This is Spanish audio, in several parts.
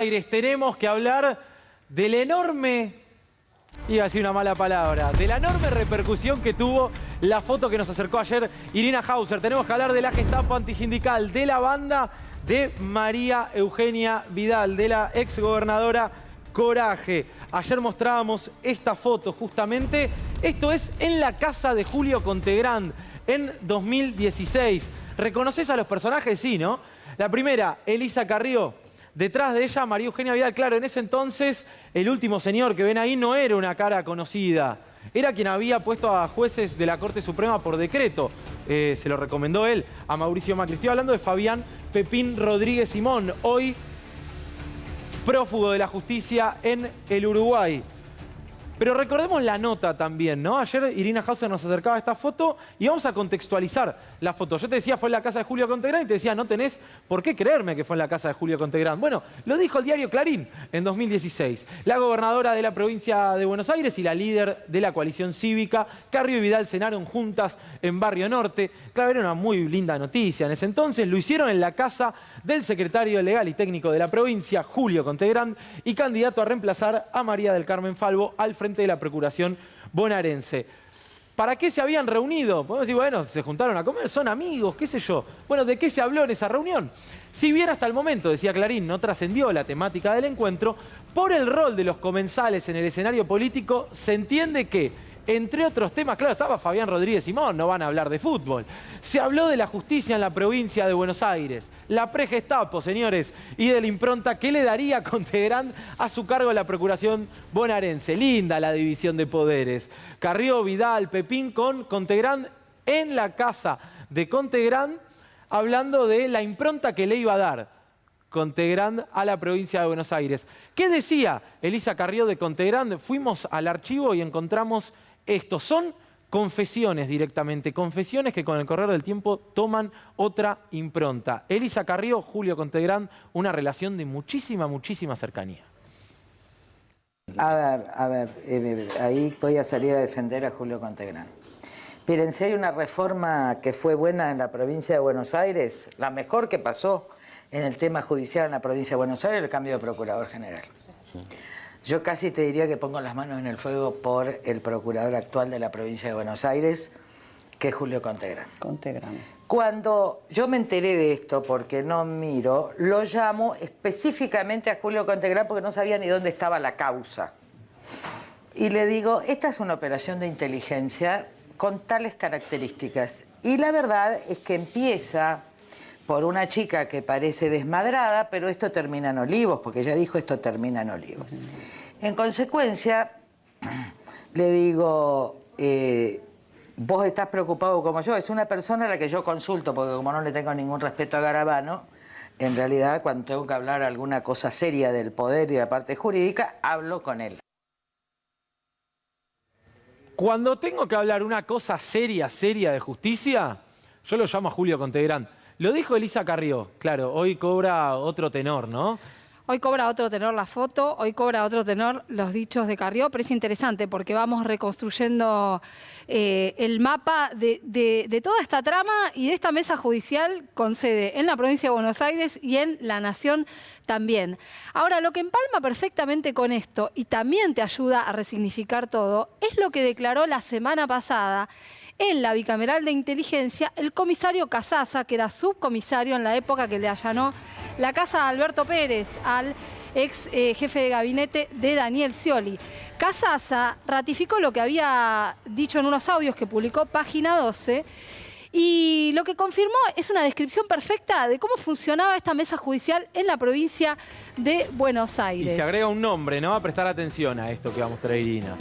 Aires, tenemos que hablar del enorme, iba a decir una mala palabra, de la enorme repercusión que tuvo la foto que nos acercó ayer Irina Hauser. Tenemos que hablar de la Gestapo antisindical, de la banda de María Eugenia Vidal, de la exgobernadora Coraje. Ayer mostrábamos esta foto justamente. Esto es en la casa de Julio Contegrand en 2016. ¿Reconoces a los personajes? Sí, ¿no? La primera, Elisa Carrió. Detrás de ella, María Eugenia Vidal. Claro, en ese entonces, el último señor que ven ahí no era una cara conocida. Era quien había puesto a jueces de la Corte Suprema por decreto. Se lo recomendó él a Mauricio Macri. Estoy hablando de Fabián Pepín Rodríguez Simón, hoy prófugo de la justicia en el Uruguay. Pero recordemos la nota también, ¿no? Ayer Irina Hauser nos acercaba a esta foto y vamos a contextualizar la foto. Yo te decía, fue en la casa de Julio Contegrand y te decía, no tenés por qué creerme que fue en la casa de Julio Contegrand. Bueno, lo dijo el diario Clarín en 2016. La gobernadora de la provincia de Buenos Aires y la líder de la coalición cívica, Carrió y Vidal, cenaron juntas en Barrio Norte. Claro, era una muy linda noticia en ese entonces. Lo hicieron en la casa del secretario legal y técnico de la provincia, Julio Contegrand, y candidato a reemplazar a María del Carmen Falvo al frente de la Procuración bonaerense. ¿Para qué se habían reunido? Podemos decir, bueno, se juntaron a comer, son amigos, qué sé yo. Bueno, ¿de qué se habló en esa reunión? Si bien hasta el momento, decía Clarín, no trascendió la temática del encuentro, por el rol de los comensales en el escenario político, se entiende que, entre otros temas, claro, estaba Fabián Rodríguez Simón, no van a hablar de fútbol. Se habló de la justicia en la provincia de Buenos Aires, la pre-Gestapo, señores, y de la impronta que le daría Contegrand a su cargo en la Procuración bonaerense. Linda la división de poderes. Carrió, Vidal, Pepín con Contegrand en la casa de Contegrand, hablando de la impronta que le iba a dar Contegrand a la provincia de Buenos Aires. ¿Qué decía Elisa Carrió de Contegrand? Fuimos al archivo y encontramos esto. Son confesiones directamente, confesiones que con el correr del tiempo toman otra impronta. Elisa Carrió, Julio Contegrand, una relación de muchísima, muchísima cercanía. A ver, ahí voy a salir a defender a Julio Contegrand. Miren, si hay una reforma que fue buena en la provincia de Buenos Aires, la mejor que pasó en el tema judicial en la provincia de Buenos Aires, el cambio de procurador general. Yo casi te diría que pongo las manos en el fuego por el procurador actual de la provincia de Buenos Aires, que es Julio Contegrand. Cuando yo me enteré de esto, porque no miro, lo llamo específicamente a Julio Contegrand porque no sabía ni dónde estaba la causa. Y le digo, esta es una operación de inteligencia con tales características. Y la verdad es que empieza por una chica que parece desmadrada, pero esto termina en Olivos, porque ella dijo esto termina en Olivos. En consecuencia, le digo, vos estás preocupado como yo, es una persona a la que yo consulto, porque como no le tengo ningún respeto a Garabano, en realidad cuando tengo que hablar alguna cosa seria del poder y de la parte jurídica, hablo con él. Cuando tengo que hablar una cosa seria de justicia, yo lo llamo a Julio Contegrand. Lo dijo Elisa Carrió, claro, hoy cobra otro tenor, ¿no? Hoy cobra otro tenor la foto, hoy cobra otro tenor los dichos de Carrió, pero es interesante porque vamos reconstruyendo el mapa de toda esta trama y de esta mesa judicial con sede en la provincia de Buenos Aires y en la Nación también. Ahora, lo que empalma perfectamente con esto y también te ayuda a resignificar todo, es lo que declaró la semana pasada en la bicameral de inteligencia el comisario Casasa, que era subcomisario en la época que le allanó la casa de Alberto Pérez, al ex jefe de gabinete de Daniel Scioli. Casasa ratificó lo que había dicho en unos audios que publicó Página 12 y lo que confirmó es una descripción perfecta de cómo funcionaba esta mesa judicial en la provincia de Buenos Aires. Y se agrega un nombre, ¿no? A prestar atención a esto que va a mostrar Irina.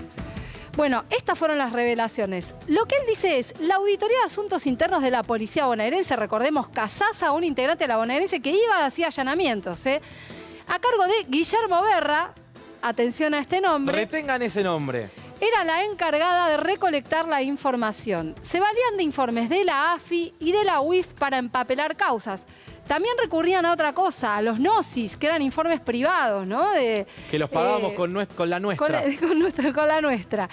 Bueno, estas fueron las revelaciones. Lo que él dice es, la Auditoría de Asuntos Internos de la Policía Bonaerense, recordemos, Casasa, un integrante de la bonaerense que iba y hacía allanamientos, a cargo de Guillermo Berra, atención a este nombre. Retengan ese nombre. Era la encargada de recolectar la información. Se valían de informes de la AFI y de la UIF para empapelar causas. También recurrían a otra cosa, a los gnosis, que eran informes privados, ¿no? Que los pagábamos con la nuestra. Con la nuestra.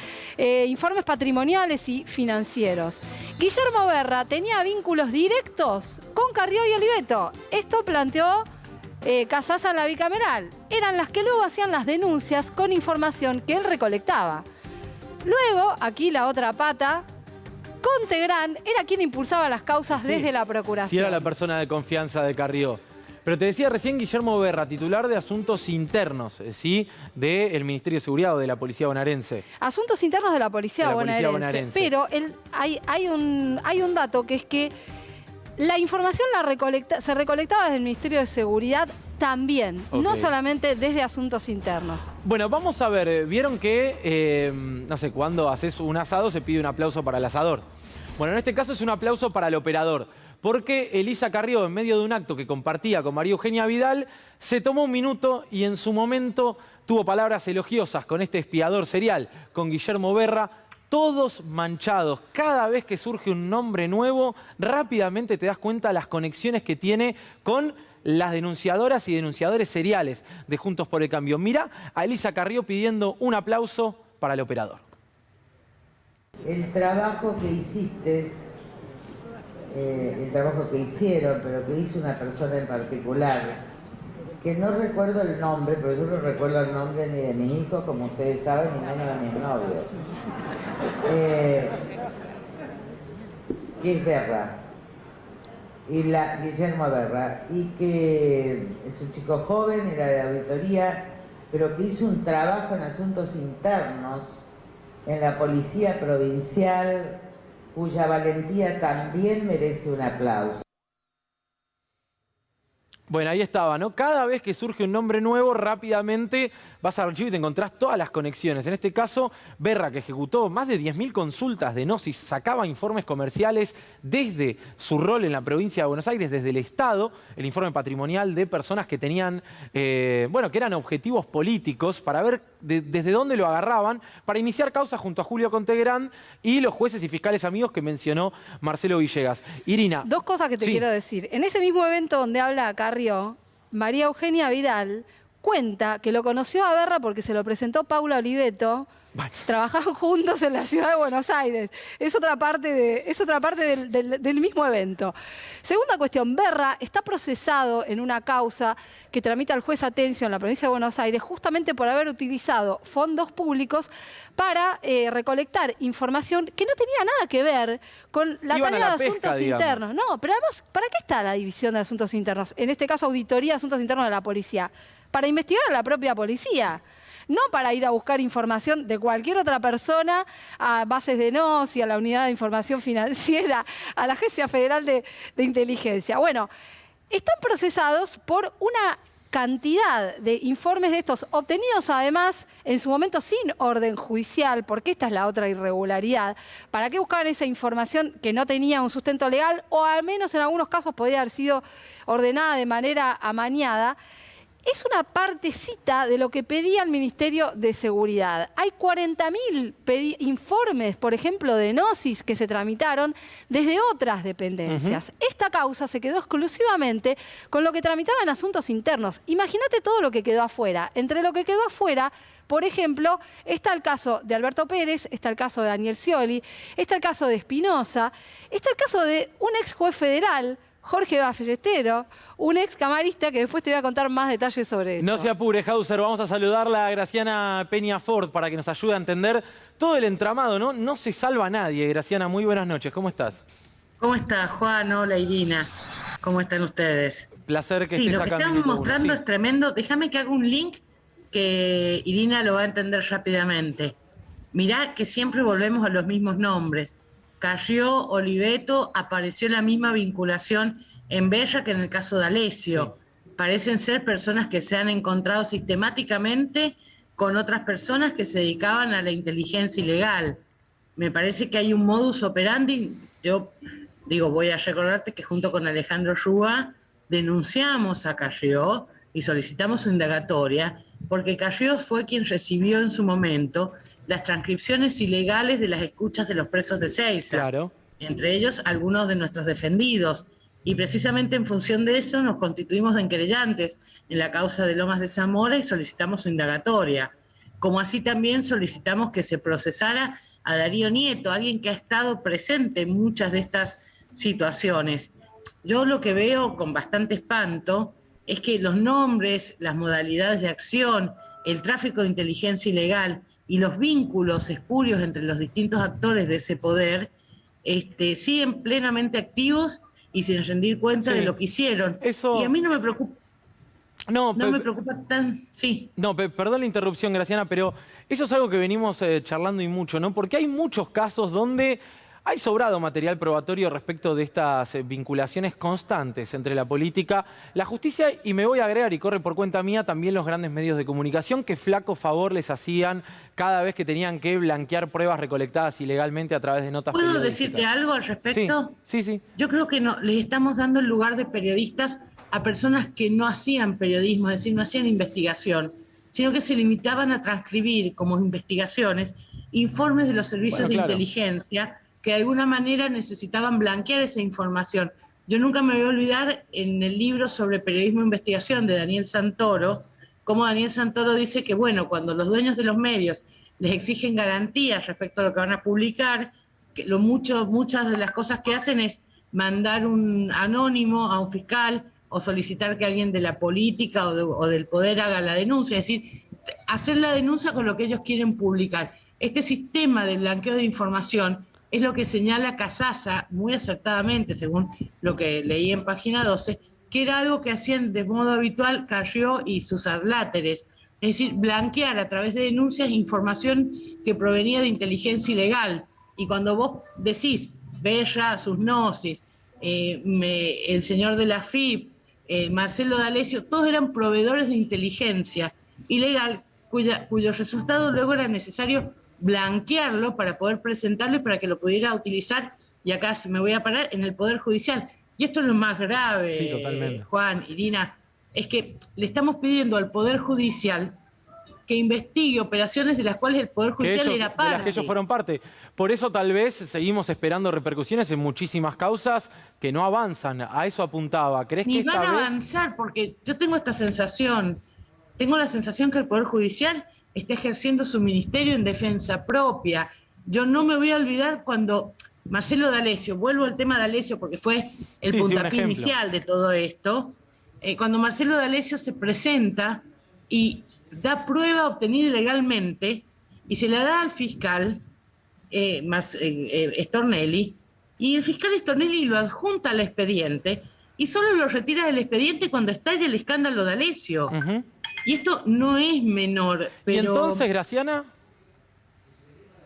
Informes patrimoniales y financieros. Guillermo Berra tenía vínculos directos con Carrió y Oliveto. Esto planteó Casasa en la bicameral. Eran las que luego hacían las denuncias con información que él recolectaba. Luego, aquí la otra pata, Contegrán era quien impulsaba las causas desde la Procuración. Sí, era la persona de confianza de Carrió. Pero te decía recién Guillermo Berra, titular de Asuntos Internos, ¿sí? Del Ministerio de Seguridad o de la Policía Bonaerense. Asuntos Internos de la Policía Bonaerense. Pero hay un dato que es que la información se recolectaba desde el Ministerio de Seguridad también, no solamente desde Asuntos Internos. Bueno, vamos a ver, vieron que, no sé, cuando haces un asado se pide un aplauso para el asador. Bueno, en este caso es un aplauso para el operador, porque Elisa Carrió, en medio de un acto que compartía con María Eugenia Vidal, se tomó un minuto y en su momento tuvo palabras elogiosas con este espiador serial, con Guillermo Berra, todos manchados. Cada vez que surge un nombre nuevo, rápidamente te das cuenta de las conexiones que tiene con las denunciadoras y denunciadores seriales de Juntos por el Cambio. Mirá a Elisa Carrió pidiendo un aplauso para el operador. El trabajo que hiciste, el trabajo que hicieron, pero que hizo una persona en particular, que no recuerdo el nombre, pero yo no recuerdo el nombre ni de mis hijos, como ustedes saben, ni menos de mis novios. Que es Berra, Guillermo Berra, y que es un chico joven, era de auditoría, pero que hizo un trabajo en asuntos internos en la Policía Provincial, cuya valentía también merece un aplauso. Bueno, ahí estaba, ¿no? Cada vez que surge un nombre nuevo, rápidamente vas al archivo y te encontrás todas las conexiones. En este caso, Berra, que ejecutó más de 10.000 consultas de Gnosis, sacaba informes comerciales desde su rol en la provincia de Buenos Aires, desde el Estado, el informe patrimonial de personas que tenían, bueno, que eran objetivos políticos, para ver desde dónde lo agarraban, para iniciar causas junto a Julio Contegrán y los jueces y fiscales amigos que mencionó Marcelo Villegas. Irina. Dos cosas que te quiero decir. En ese mismo evento donde habla Carrió, María Eugenia Vidal cuenta que lo conoció a Berra porque se lo presentó Paula Oliveto. Bueno. Trabajaban juntos en la ciudad de Buenos Aires. Es otra parte del mismo evento. Segunda cuestión, Berra está procesado en una causa que tramita el juez Atencio en la provincia de Buenos Aires justamente por haber utilizado fondos públicos para recolectar información que no tenía nada que ver con la tarea de asuntos internos. No, pero además, ¿para qué está la división de asuntos internos? En este caso, auditoría de asuntos internos de la policía. Para investigar a la propia policía. No para ir a buscar información de cualquier otra persona a bases de Gnosis, a la Unidad de Información Financiera, a la Agencia Federal de Inteligencia. Bueno, están procesados por una cantidad de informes de estos, obtenidos además en su momento sin orden judicial, porque esta es la otra irregularidad. ¿Para qué buscaban esa información que no tenía un sustento legal o al menos en algunos casos podría haber sido ordenada de manera amañada? Es una partecita de lo que pedía el Ministerio de Seguridad. Hay 40.000 informes, por ejemplo, de Gnosis que se tramitaron desde otras dependencias. Esta causa se quedó exclusivamente con lo que tramitaba en asuntos internos. Imagínate todo lo que quedó afuera. Entre lo que quedó afuera, por ejemplo, está el caso de Alberto Pérez, está el caso de Daniel Scioli, está el caso de Espinosa, está el caso de un ex juez federal, Jorge Ballestero, un ex camarista que después te voy a contar más detalles sobre esto. No se apure, Hauser. Vamos a saludarla a Graciana Peñafort para que nos ayude a entender todo el entramado, ¿no? No se salva a nadie. Graciana, muy buenas noches. ¿Cómo estás? ¿Cómo estás, Juan? Hola, Irina. ¿Cómo están ustedes? Placer que estés acá. Sí, lo que están mostrando es tremendo. Déjame que haga un link que Irina lo va a entender rápidamente. Mirá que siempre volvemos a los mismos nombres. Carrió, Oliveto, apareció la misma vinculación en Berra que en el caso de Alessio. Sí. Parecen ser personas que se han encontrado sistemáticamente con otras personas que se dedicaban a la inteligencia ilegal. Me parece que hay un modus operandi. Yo digo, voy a recordarte que junto con Alejandro Rúa denunciamos a Carrió y solicitamos su indagatoria, porque Carrió fue quien recibió en su momento las transcripciones ilegales de las escuchas de los presos de Seiza, claro, entre ellos algunos de nuestros defendidos. Y precisamente en función de eso nos constituimos en querellantes en la causa de Lomas de Zamora y solicitamos su indagatoria. Como así también solicitamos que se procesara a Darío Nieto, alguien que ha estado presente en muchas de estas situaciones. Yo lo que veo con bastante espanto es que los nombres, las modalidades de acción, el tráfico de inteligencia ilegal y los vínculos espurios entre los distintos actores de ese poder siguen plenamente activos y sin rendir cuenta de lo que hicieron. Eso... Y a mí no me preocupa. No me preocupa tan... Sí. No, perdón la interrupción, Graciana, pero eso es algo que venimos charlando y mucho, ¿no? Porque hay muchos casos donde hay sobrado material probatorio respecto de estas vinculaciones constantes entre la política, la justicia, y me voy a agregar, y corre por cuenta mía, también los grandes medios de comunicación, que flaco favor les hacían cada vez que tenían que blanquear pruebas recolectadas ilegalmente a través de notas periodísticas. ¿Puedo decirte algo al respecto? Sí. Yo creo que no, les estamos dando el lugar de periodistas a personas que no hacían periodismo, es decir, no hacían investigación, sino que se limitaban a transcribir como investigaciones informes de los servicios de inteligencia que de alguna manera necesitaban blanquear esa información. Yo nunca me voy a olvidar en el libro sobre periodismo e investigación de Daniel Santoro, cómo Daniel Santoro dice que, bueno, cuando los dueños de los medios les exigen garantías respecto a lo que van a publicar, que muchas de las cosas que hacen es mandar un anónimo a un fiscal o solicitar que alguien de la política o del poder haga la denuncia, es decir, hacer la denuncia con lo que ellos quieren publicar. Este sistema de blanqueo de información es lo que señala Casasa muy acertadamente, según lo que leí en página 12, que era algo que hacían de modo habitual Carrió y sus adláteres, es decir, blanquear a través de denuncias información que provenía de inteligencia ilegal. Y cuando vos decís, Berra, sus gnosis, el señor de la FIP, Marcelo D'Alessio, todos eran proveedores de inteligencia ilegal, cuyo resultado luego era necesario blanquearlo para poder presentarlo y para que lo pudiera utilizar, y acá me voy a parar, en el Poder Judicial. Y esto es lo más grave, sí, totalmente. Juan, Irina, es que le estamos pidiendo al Poder Judicial que investigue operaciones de las cuales el Poder Judicial era parte. De las que ellos fueron parte. Por eso tal vez seguimos esperando repercusiones en muchísimas causas que no avanzan. A eso apuntaba. ¿Crees que esta van a vez... avanzar, porque yo tengo esta sensación. Tengo la sensación que el Poder Judicial está ejerciendo su ministerio en defensa propia. Yo no me voy a olvidar cuando Marcelo D'Alessio, vuelvo al tema de D'Alessio porque fue el puntapié inicial de todo esto, cuando Marcelo D'Alessio se presenta y da prueba obtenida ilegalmente y se la da al fiscal Stornelli, y el fiscal Stornelli lo adjunta al expediente y solo lo retira del expediente cuando estalla el escándalo de D'Alessio. Y esto no es menor. Pero, ¿y entonces, Graciana?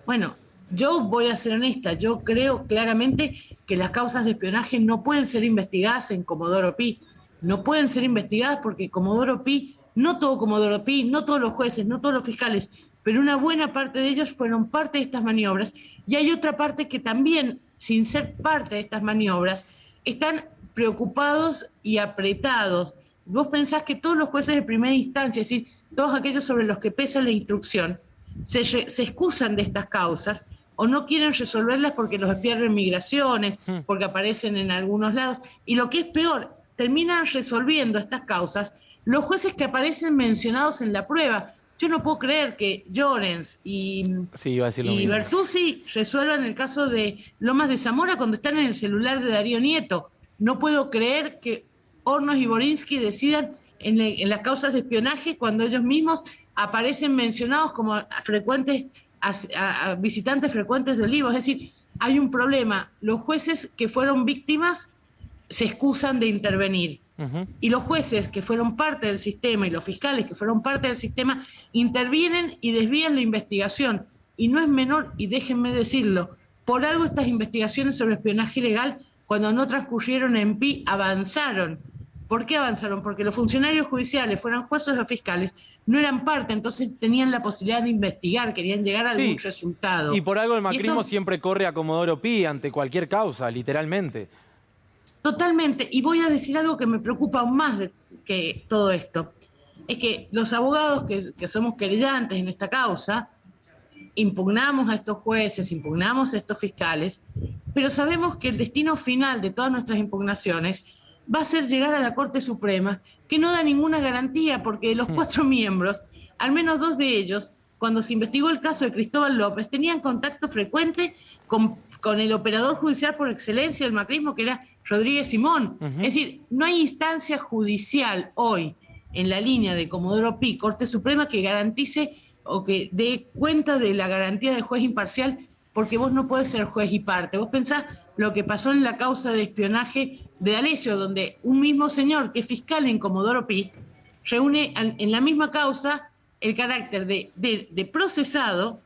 Bueno, yo voy a ser honesta, yo creo claramente que las causas de espionaje no pueden ser investigadas en Comodoro Pi. No pueden ser investigadas porque Comodoro Pi, no todo Comodoro Pi, no todos los jueces, no todos los fiscales, pero una buena parte de ellos fueron parte de estas maniobras, y hay otra parte que también, sin ser parte de estas maniobras, están preocupados y apretados. Vos pensás que todos los jueces de primera instancia, es decir, todos aquellos sobre los que pesa la instrucción, se excusan de estas causas o no quieren resolverlas porque los pierden migraciones, porque aparecen en algunos lados, y lo que es peor, terminan resolviendo estas causas los jueces que aparecen mencionados en la prueba. Yo no puedo creer que Llorens y Bertuzzi resuelvan el caso de Lomas de Zamora cuando están en el celular de Darío Nieto. No puedo creer que Hornos y Borinsky decidan en las causas de espionaje cuando ellos mismos aparecen mencionados como frecuentes visitantes frecuentes de Olivos. Es decir, hay un problema. Los jueces que fueron víctimas se excusan de intervenir. Y los jueces que fueron parte del sistema y los fiscales que fueron parte del sistema intervienen y desvían la investigación. Y no es menor, y déjenme decirlo, por algo estas investigaciones sobre espionaje ilegal, cuando no transcurrieron en Pi, avanzaron. ¿Por qué avanzaron? Porque los funcionarios judiciales, fueran jueces o fiscales, no eran parte, entonces tenían la posibilidad de investigar, querían llegar a algún resultado. Y por algo el macrismo siempre corre a Comodoro Pi ante cualquier causa, literalmente. Totalmente. Y voy a decir algo que me preocupa aún más que todo esto. Es que los abogados que somos querellantes en esta causa, impugnamos a estos jueces, impugnamos a estos fiscales, pero sabemos que el destino final de todas nuestras impugnaciones va a ser llegar a la Corte Suprema, que no da ninguna garantía, porque de los 4 miembros, al menos 2 de ellos cuando se investigó el caso de Cristóbal López, tenían contacto frecuente con el operador judicial por excelencia del macrismo, que era Rodríguez Simón. Es decir, no hay instancia judicial hoy en la línea de Comodoro Pi, Corte Suprema, que garantice o que dé cuenta de la garantía de juez imparcial, porque vos no podés ser juez y parte. Vos pensás lo que pasó en la causa de espionaje de D'Alessio, donde un mismo señor que es fiscal en Comodoro Pi reúne en la misma causa el carácter de procesado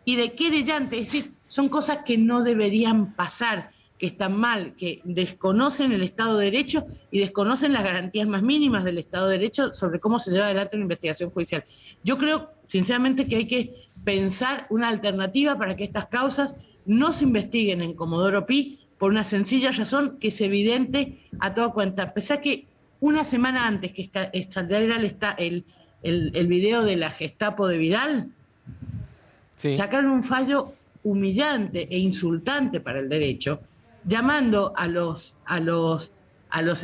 y de querellante. Es decir, son cosas que no deberían pasar, que están mal, que desconocen el Estado de Derecho y desconocen las garantías más mínimas del Estado de Derecho sobre cómo se lleva adelante una investigación judicial. Yo creo, sinceramente, que hay que pensar una alternativa para que estas causas no se investiguen en Comodoro Pi, por una sencilla razón que es evidente a toda cuenta. Pensá que una semana antes que saliera el video de la Gestapo de Vidal, sacaron un fallo humillante e insultante para el derecho, llamando a los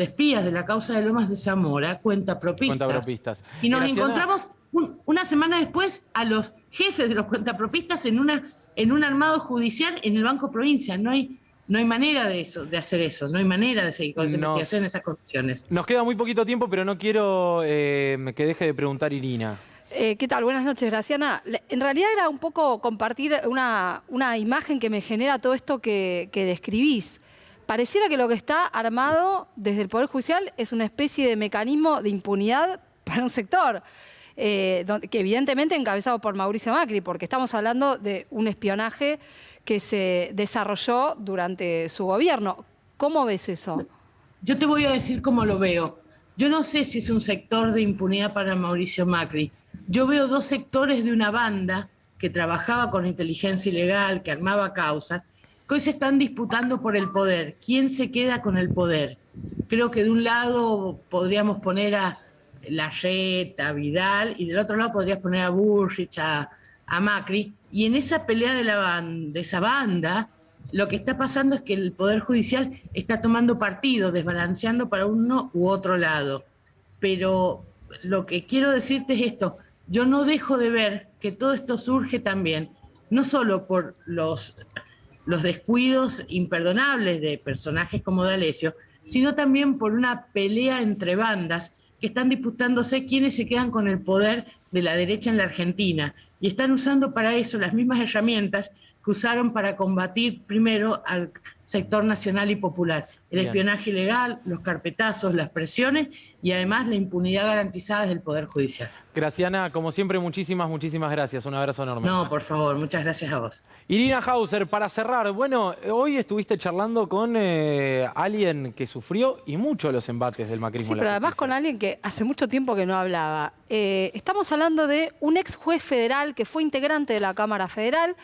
espías de la causa de Lomas de Zamora cuentapropistas. Y nos encontramos una semana después a los jefes de los cuentapropistas en un armado judicial en el Banco Provincia. No hay manera de hacer eso, no hay manera de seguir con esa investigación en esas condiciones. Nos queda muy poquito tiempo, pero no quiero que deje de preguntar Irina. ¿Qué tal? Buenas noches, Graciana. En realidad era un poco compartir una imagen que me genera todo esto que describís. Pareciera que lo que está armado desde el Poder Judicial es una especie de mecanismo de impunidad para un sector, que evidentemente encabezado por Mauricio Macri, porque estamos hablando de un espionaje que se desarrolló durante su gobierno. ¿Cómo ves eso? Yo te voy a decir cómo lo veo. Yo no sé si es un sector de impunidad para Mauricio Macri. Yo veo dos sectores de una banda que trabajaba con inteligencia ilegal, que armaba causas, que hoy se están disputando por el poder. ¿Quién se queda con el poder? Creo que de un lado podríamos poner a Larreta, a Vidal, y del otro lado podrías poner a Bullrich, a Macri. Y en esa pelea de esa banda, lo que está pasando es que el Poder Judicial está tomando partido, desbalanceando para uno u otro lado. Pero lo que quiero decirte es esto: yo no dejo de ver que todo esto surge también, no solo por los descuidos imperdonables de personajes como D'Alessio, sino también por una pelea entre bandas que están disputándose quiénes se quedan con el poder de la derecha en la Argentina. Y están usando para eso las mismas herramientas que usaron para combatir primero al sector nacional y popular. El espionaje ilegal, los carpetazos, las presiones y además la impunidad garantizada desde el Poder Judicial. Graciana, como siempre, muchísimas gracias. Un abrazo enorme. No, por favor, muchas gracias a vos. Irina Hauser, para cerrar, bueno, hoy estuviste charlando con alguien que sufrió y mucho los embates del macrismo. Sí, pero además con alguien que hace mucho tiempo que no hablaba. Estamos hablando de un ex juez federal que fue integrante de la Cámara Federal.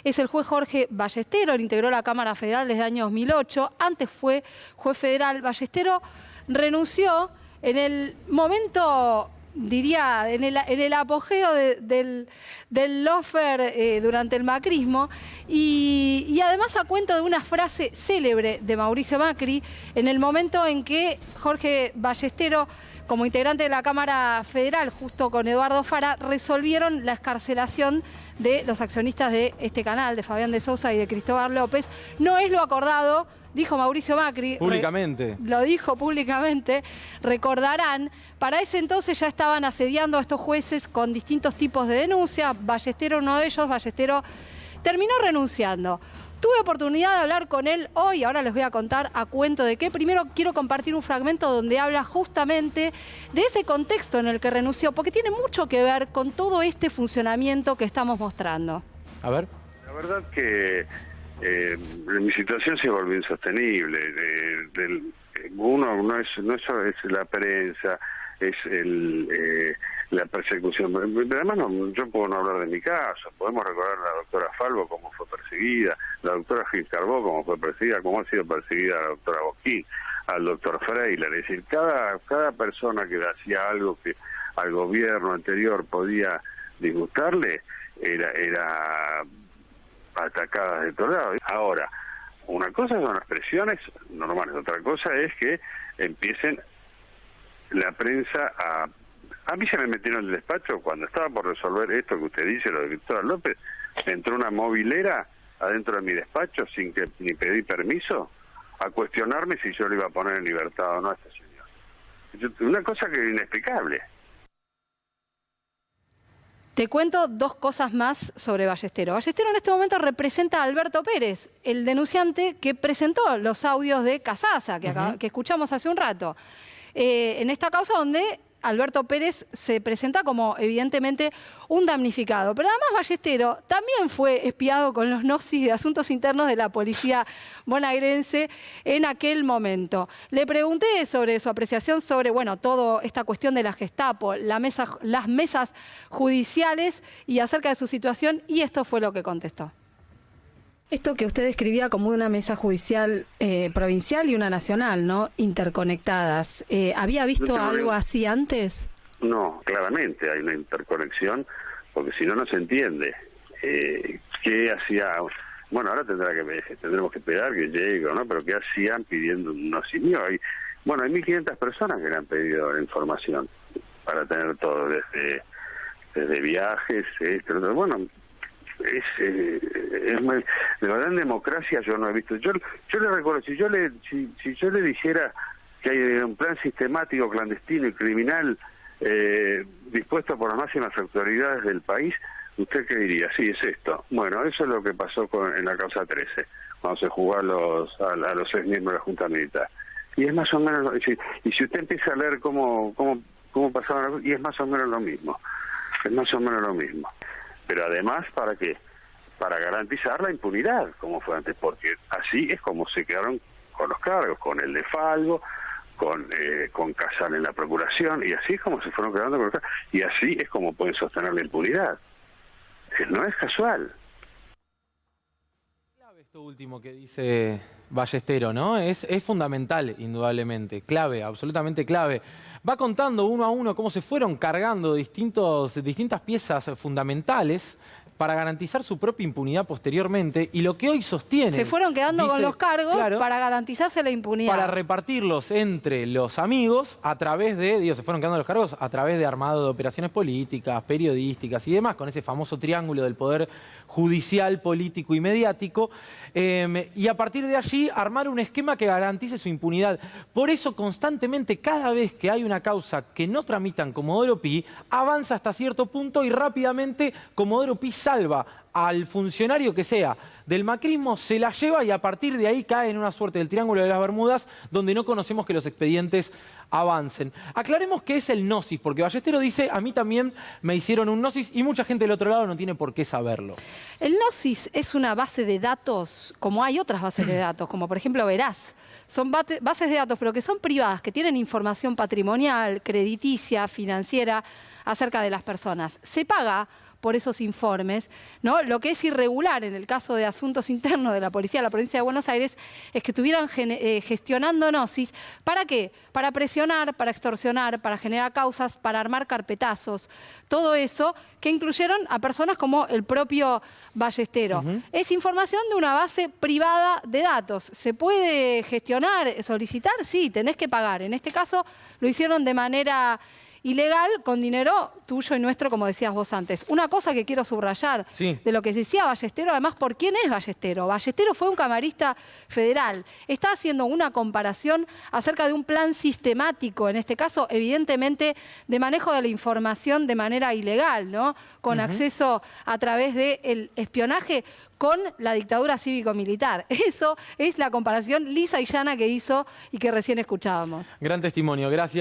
Es el juez Jorge Ballestero, él integró la Cámara Federal desde el año 2008, antes fue juez federal. Ballestero renunció en el momento, diría, en el apogeo del lawfare durante el macrismo y además a cuento de una frase célebre de Mauricio Macri en el momento en que Jorge Ballestero, como integrante de la Cámara Federal, justo con Eduardo Fara, resolvieron la excarcelación de los accionistas de este canal, de Fabián de Sousa y de Cristóbal López. No es lo acordado, dijo Mauricio Macri. Públicamente. Lo dijo públicamente. Recordarán, para ese entonces ya estaban asediando a estos jueces con distintos tipos de denuncias. Ballestero, uno de ellos, Ballestero terminó renunciando. Tuve oportunidad de hablar con él hoy, ahora les voy a contar a cuento de qué. Primero quiero compartir un fragmento donde habla justamente de ese contexto en el que renunció, porque tiene mucho que ver con todo este funcionamiento que estamos mostrando. A ver. La verdad que mi situación se volvió insostenible. Uno no es solo es la prensa, es la persecución. Además, yo puedo no hablar de mi caso. Podemos recordar a la doctora Falvo cómo fue perseguida, la doctora Gil Carbó cómo fue perseguida, cómo ha sido perseguida la doctora Bosquín, al doctor Freiler. Es decir, cada persona que hacía algo que al gobierno anterior podía disgustarle, era atacada de todos lados. Ahora, una cosa son las presiones normales, otra cosa es que empiecen la prensa a A mí se me metieron en el despacho cuando estaba por resolver esto que usted dice, lo de Victoria López. Entró una movilera adentro de mi despacho sin que ni pedí permiso a cuestionarme si yo le iba a poner en libertad o no a este señor. Una cosa que es inexplicable. Te cuento dos cosas más sobre Ballestero. Ballestero en este momento representa a Alberto Pérez, el denunciante que presentó los audios de Casasa, que escuchamos hace un rato. En esta causa donde Alberto Pérez se presenta como evidentemente un damnificado. Pero además Ballestero también fue espiado con los gnosis de asuntos internos de la policía bonaerense en aquel momento. Le pregunté sobre su apreciación sobre, bueno, toda esta cuestión de la Gestapo, las mesas judiciales y acerca de su situación, y esto fue lo que contestó. Esto que usted describía como una mesa judicial provincial y una nacional, ¿no? Interconectadas. ¿Había visto algo así antes? No, claramente hay una interconexión, porque si no, no se entiende. ¿Qué hacía? Bueno, ahora tendremos que esperar que llegue, ¿no? Pero ¿qué hacían pidiendo un nosimio? Hay 1.500 personas que le han pedido la información para tener todo, desde viajes, bueno... de verdad en democracia yo no he visto. Yo le recuerdo, si yo le dijera que hay un plan sistemático, clandestino y criminal dispuesto por las máximas autoridades del país, ¿usted qué diría? Sí, es esto. Bueno, eso es lo que pasó en la causa 13, cuando se jugó a los 6 miembros de la Junta Militar. Y es más o menos, y si usted empieza a leer cómo pasaban las cosas, y es más o menos lo mismo. Es más o menos lo mismo. Pero además, ¿para qué? Para garantizar la impunidad, como fue antes, porque así es como se quedaron con los cargos, con el de Falgo, con Casal en la procuración, y así es como se fueron quedando con los cargos, y así es como pueden sostener la impunidad. No es casual. Clave esto último que dice Ballestero, ¿no? Es fundamental, indudablemente, clave, absolutamente clave. Va contando uno a uno cómo se fueron cargando distintas piezas fundamentales para garantizar su propia impunidad posteriormente, y lo que hoy sostiene... Se fueron quedando con los cargos, claro, para garantizarse la impunidad. Para repartirlos entre los amigos a través de... se fueron quedando los cargos a través de armado de operaciones políticas, periodísticas y demás, con ese famoso triángulo del poder judicial, político y mediático, y a partir de allí armar un esquema que garantice su impunidad. Por eso constantemente, cada vez que hay una causa que no tramitan Comodoro Pi, avanza hasta cierto punto y rápidamente Comodoro Pi salva al funcionario que sea del macrismo, se la lleva y a partir de ahí cae en una suerte del Triángulo de las Bermudas donde no conocemos que los expedientes avancen. Aclaremos qué es el gnosis, porque Ballestero dice, a mí también me hicieron un gnosis y mucha gente del otro lado no tiene por qué saberlo. El gnosis es una base de datos, como hay otras bases de datos, como por ejemplo Veraz. Son bases de datos, pero que son privadas, que tienen información patrimonial, crediticia, financiera, acerca de las personas. Se paga por esos informes, ¿no? Lo que es irregular en el caso de asuntos internos de la policía de la provincia de Buenos Aires es que estuvieran gestionando gnosis. ¿Para qué? Para presionar, para extorsionar, para generar causas, para armar carpetazos. Todo eso que incluyeron a personas como el propio Ballestero. Es información de una base privada de datos. ¿Se puede gestionar, solicitar? Sí, tenés que pagar. En este caso lo hicieron de manera ilegal, con dinero tuyo y nuestro, como decías vos antes. Una cosa que quiero subrayar de lo que decía Ballestero, además, ¿por quién es Ballestero? Ballestero fue un camarista federal. Está haciendo una comparación acerca de un plan sistemático, en este caso, evidentemente, de manejo de la información de manera ilegal, ¿no? Con acceso a través del espionaje con la dictadura cívico-militar. Eso es la comparación lisa y llana que hizo y que recién escuchábamos. Gran testimonio, gracias.